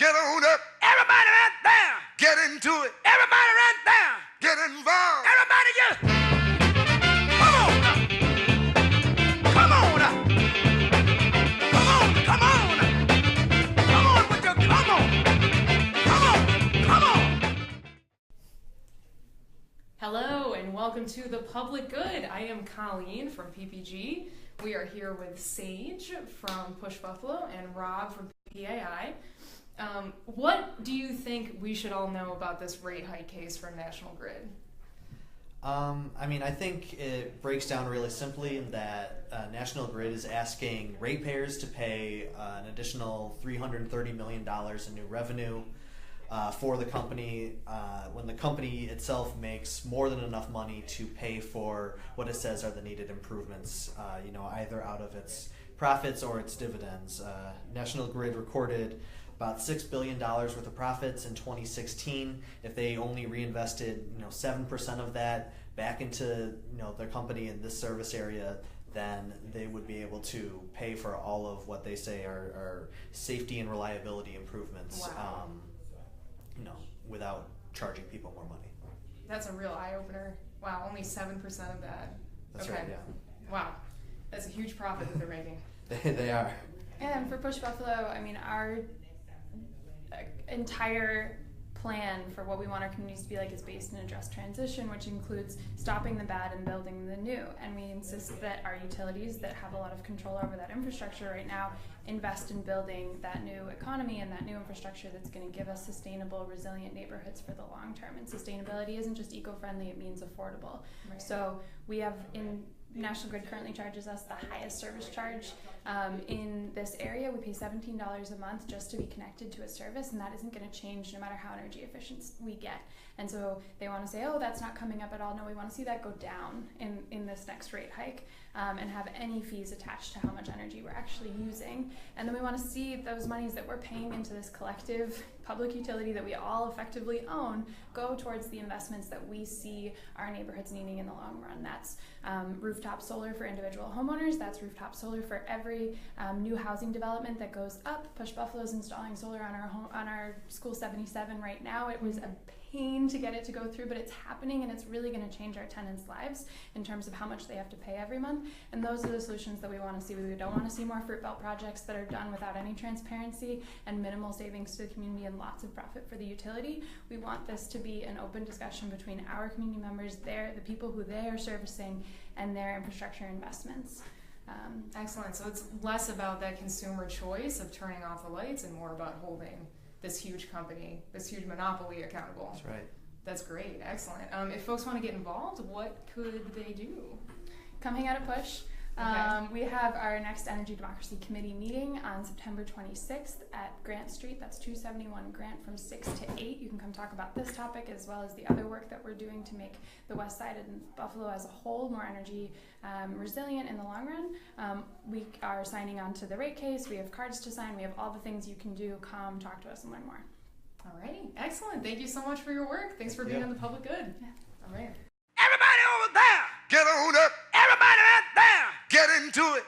Get on up. Everybody right there. Get into it. Everybody right there. Get involved. Everybody just come on up. Come on up. Come on, come on. Come on with your come on. Come on, come on. Hello and welcome to The Public Good. I am Colleen from PPG. We are here with Sage from Push Buffalo and Rob from PAI. What do you think we should all know about this rate hike case from National Grid? I think it breaks down really simply in that National Grid is asking ratepayers to pay an additional $330 million in new revenue for the company when the company itself makes more than enough money to pay for what it says are the needed improvements, either out of its profits or its dividends. National Grid recorded about $6 billion worth of profits in 2016. If they only reinvested 7% of that back into their company in this service area, then they would be able to pay for all of what they say are safety and reliability improvements. Wow. Without charging people more money. That's a real eye-opener. Wow, only 7% of that. That's okay. right, yeah. Wow, that's a huge profit that they're making. They are. And for Push Buffalo, our entire plan for what we want our communities to be like is based in a just transition, which includes stopping the bad and building the new. And we insist that our utilities that have a lot of control over that infrastructure right now invest in building that new economy and that new infrastructure that's going to give us sustainable, resilient neighborhoods for the long term. And sustainability isn't just eco-friendly, it means affordable. Right. So we have National Grid currently charges us the highest service charge in this area. We pay $17 a month just to be connected to a service, and that isn't going to change no matter how energy efficient we get. And so they want to say, oh, that's not coming up at all. No, we want to see that go down in this next rate hike and have any fees attached to how much energy we're actually using. And then we want to see those monies that we're paying into this collective public utility that we all effectively own go towards the investments that we see our neighborhoods needing in the long run. That's rooftop solar for individual homeowners. That's rooftop solar for every new housing development that goes up. Push Buffalo is installing solar on our School 77 right now. It was a pain to get it to go through, but it's happening, and it's really going to change our tenants' lives in terms of how much they have to pay every month. And those are the solutions that we want to see. We don't want to see more fruit belt projects that are done without any transparency and minimal savings to the community and lots of profit for the utility. We want this to be an open discussion between our community members, the people who they are servicing, and their infrastructure investments. Excellent. So it's less about that consumer choice of turning off the lights and more about holding this huge company, this huge monopoly accountable. That's right. That's great. Excellent. If folks want to get involved, what could they do? Come hang out at Push. Okay. We have our next Energy Democracy Committee meeting on September 26th at Grant Street. That's 271 Grant from 6 to 8. You can come talk about this topic as well as the other work that we're doing to make the West Side and Buffalo as a whole more energy resilient in the long run. We are signing on to the rate case. We have cards to sign. We have all the things you can do. Come talk to us and learn more. All right. Excellent. Thank you so much for your work. Thanks for being on The Public Good. Yeah. All right. Everybody over there. Get on up. Everybody right there. Get into it.